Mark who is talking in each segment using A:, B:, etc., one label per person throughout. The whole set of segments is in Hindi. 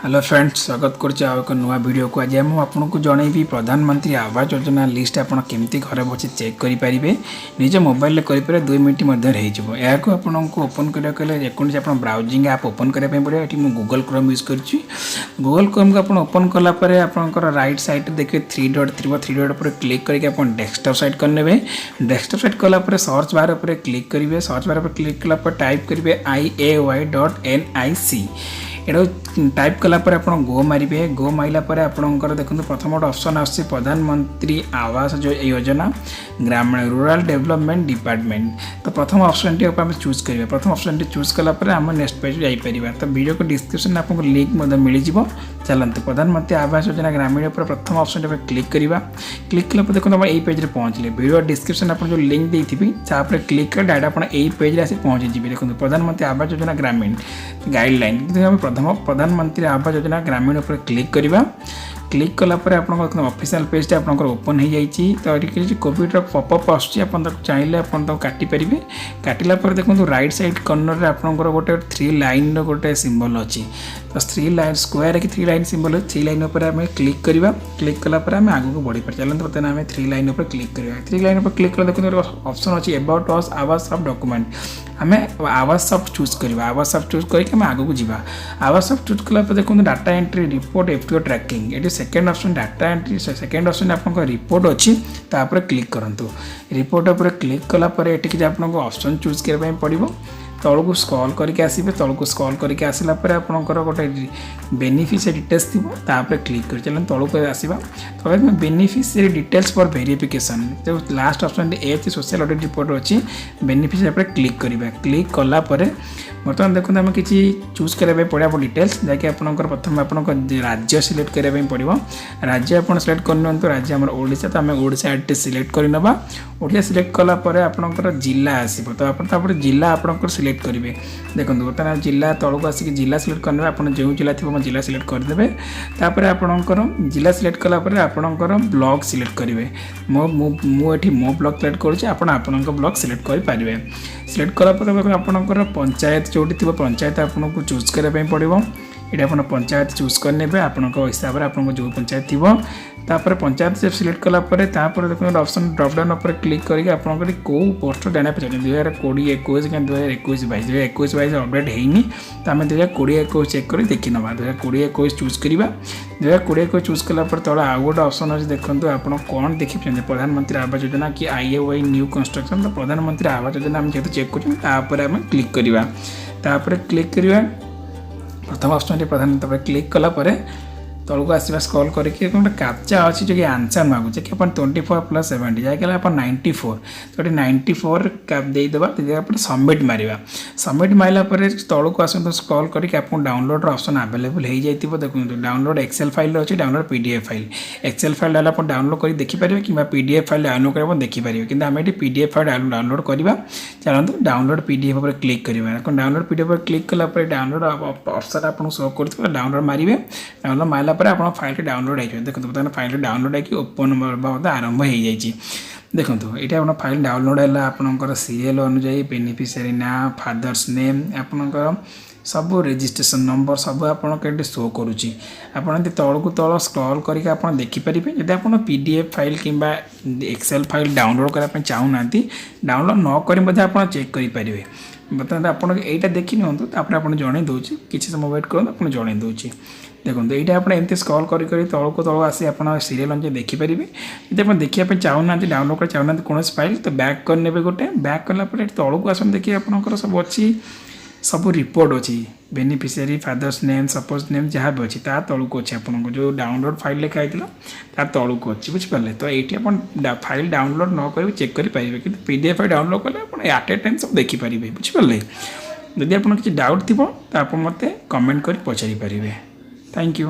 A: हेलो फ्रेंड्स, स्वागत करुच्चे एक नुआ वीडियो को। आज मुझे आपको जनइबी प्रधानमंत्री आवास योजना लिस्ट आपड़ केमती घर बसी चेक करेंगे। निज मोबाइल करेंगे 2 मिनट मध्य हो। आपको ओपन करेंगे जेकोसी आप ब्राउजिंग आप ओपन करने पड़े। ये मुझे गूगल क्रोम यूज कर गूगल क्रोम को आप ओपन कलापर आपंकर रईट साइड देखिए 3 डॉट थी 3 डॉट पर क्लिक करके आप डेस्कटॉप साइट करने। डेस्कटॉप साइट कलापर सर्च बार पर क्लिक करेंगे। सर्च बार पर क्लिक कलापर टाइप करेंगे iay.nic। एटा टाइप कलापर आप गो मारे। गो मारा पर आपंकर देखो प्रथम गोटे ऑप्शन आस प्रधानमंत्री आवास जो योजना ग्रामीण रूरल डेवलपमेंट डिपार्टमेंट। तो प्रथम ऑप्शन टी आप चूज करेंगे। प्रथम ऑप्शन टी चूज कलापर आम नेक्स्ट पेज जापर। तो वीडियो को डिस्क्रिप्शन आपको लिंक मिल जाव। चलते प्रधानमंत्री आवास योजना ग्रामीण पर प्रथम ऑप्शन पर क्लिक करवा। क्लिक कला देखो आप यही पेज पहुँचले। वीडियो डिस्क्रिप्शन आप जो लिंक देती तापर क्लिक कर डायरेक्ट आप यही पेज आसी पहुँची जी। देखो प्रधानमंत्री आवास योजना ग्रामीण गाइडलाइन प्रधानमंत्री आवास योजना ग्रामीण पर क्लिक करवा। क्लिक कलापर आप ऑफिशियल पेज आपंकर ओपन हो जाइए। तो ये कोविड पॉपअप आसूँ चाहिए आप काटिपारे। काटिला देखो राइट साइड कॉर्नर आपंकर गोटे 3 लाइन गोटे सिंबल अच्छी। तो 3 लाइन स्क्वायर कि 3 लाइन सिंबल 3 लाइन पर आम क्लिक करवा। क्लिक कलापर आम आगे को बढ़ी पारे। चलते बर्तमान आम 3 लाइन पर क्लिक करवा। 3 लाइन पर क्लिक कला देखो ऑप्शन अच्छी अबाउट अस आवास ऑफ डॉक्यूमेंट। आम आवास सॉफ्ट चूज करवा। आवास सॉफ्ट चूज करके आम आगे को जावा। आवास सॉफ्ट चूज कला देखो data entry report FTO tracking. ये second option data entry second option आप रिपोर्ट अच्छी तापर क्लिक करूँ। रिपोर्ट पर क्लिक कलापर ये आपको ऑप्शन चूज करने पड़ो। तौक को स्क्रॉल करके आसबे। तौक को स्क्रॉल करके आसला आपंकर गोटे बेनिफिशियरी डिटेल्स थी तापर क्लिक कर चलते तौक आसवा। तो बेनिफिशियरी डिटेल्स फॉर वेरिफिकेशन जो last option H social audit report अच्छी बेनिफिशियरी पर क्लिक करवा। क्लिक कलापर बर्तमान देखो आम कि चूज करने पड़ा डिटेल्स जैक आपंकर प्रथम आप राज्य सिलेक्ट करने पड़ो। राज्य आप सिलेक्ट कर राज्य आम ओडिशा। तो आम ओडिशा एड्रेस सिलेक्ट करनवा। ओडिशा सिलेक्ट कलापर आपंकर जिला आसो। तो आप जिला आपंकर सिलेक्ट करेंगे। देखो बर्तमान जिला तौक आसिक जिला सिलेक्ट करने आप जो जिला थी जिला सिलेक्ट करदे। तापर आपंकर जिला सिलेक्ट कलापर आपंकर ब्लॉक सिलेक्ट करेंगे। मुझे मो ब्लॉक सिलेक्ट करुँच ब्लॉक सिलेक्ट करेंगे। सिलेक्ट कलापर आपंकर पंचायत जोटी थी पंचायत आपको चूज करने पड़ो। ये आप पंचायत चूज करने आपण हिसाब से आपको जो पंचायत थी तापर पंचायत जब सिलेक्ट कलापर देखो ऑप्शन ड्रॉपडाउन पर क्लिक करके आपंकर कौ पोस्ट जाना चाहिए 2020 21 2021 22 2021 22 अपडेट होनी। तो आम 2020 21 चेक कर देखी ना 2020 21 चूज करवा। 2020 21 चूज कलापर तला आउ गोटे ऑप्शन अच्छे देखो आप कौन देखिए प्रधानमंत्री आवास योजना कि IAY न्यू कंस्ट्रक्शन। तो प्रधानमंत्री आवास योजना आम जेहतु चेक कर क्लिक करवा। तापर क्लिक करवा प्रथम ऑप्शन प्रधानमंत्री क्लिक कलापर तौक आसवा स्क्रॉल करके गोटे कैप्चा अच्छी जो कि आंसर मागुचे कि 24 + 70 जैसे आप 94। तो ये 94 देदेबा सबमिट मारिबा। सबमिट मारला तौक आस स्क्रॉल करके आपको डाउनलोड ऑप्शन अवेलेबल हो जाइए। देखो डाउनलोड एक्सेल फाइल अच्छी download PDF file. Excel file डाला आप डाउनलोड कर देखिपारे कि PDF फाइल डाउनलोड कर देखिपारे कि आम ये PDF फाइल डाउनलोड करवा। चलते डाउनलोड PDF पर क्लिक करवा। डाउनलोड PDF पर क्लिक कलापर डाउनलोड ऑप्शन आपको शो कर डाउनलोड मारे। डाउनलोड मारला आप फाइल डाउनलोड हो देखो बर्तमान फाइल डाउनलोड होगी ओपन आरंभ हो जाए। देखो ये आप फाइल डाउनलोड है आपंकर सीरियल अनुजाई बेनिफिशियरी ना फादर्स नेम आपंकर सब रजिस्ट्रेशन नंबर सब आपको शो करुच्ची। आप तौक तल स्क्रॉल करके आप देखिपारे जब आप PDF फाइल कि एक्सेल फाइल डाउनलोड करने चाहूना डाउनलोड नक आप चेक करेंगे। बर्तमान आप यहाँ देखी नि आप जन दूसरी किसी समय वेट करूँ आप जन दूसरी। देखो ये आप एमती स्क्रॉल कर तौक तौक आसी आप सीरियल अनुसार देखिपारे। जब आप देखा चाहूना डाउनलोड कर चाहूना कौन फाइल तो बैक करने गोटे। बैक कलापर तौक आस देखिए आपंकर सब अच्छी सब रिपोर्ट अच्छी beneficiary father's name suppose name जहाँ भी अच्छी तौक अच्छी आपको जो डाउनलोड फाइल लिखाई तौक अच्छी बुझिपारे। तो ये आप फाइल डाउनलोड न कर चेक करेंगे कि PDF फाइल डाउनलोड कले आप एट ए टाइम सब देखिपारे बुझिपारे। जदि आप किसी डाउट थी तो आप मत कमेंट कर पचारि पारे। Thank you.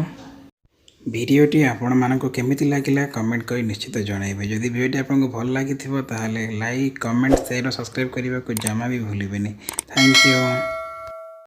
A: वीडियोटी आपण मानक केमिति लागिला कमेंट कर निश्चित जनइबे। जदि वीडियोटी आपको भल लगी लाइक कमेंट शेयर और सब्सक्राइब करने को जमा भी भूलिबेनी। Thank you.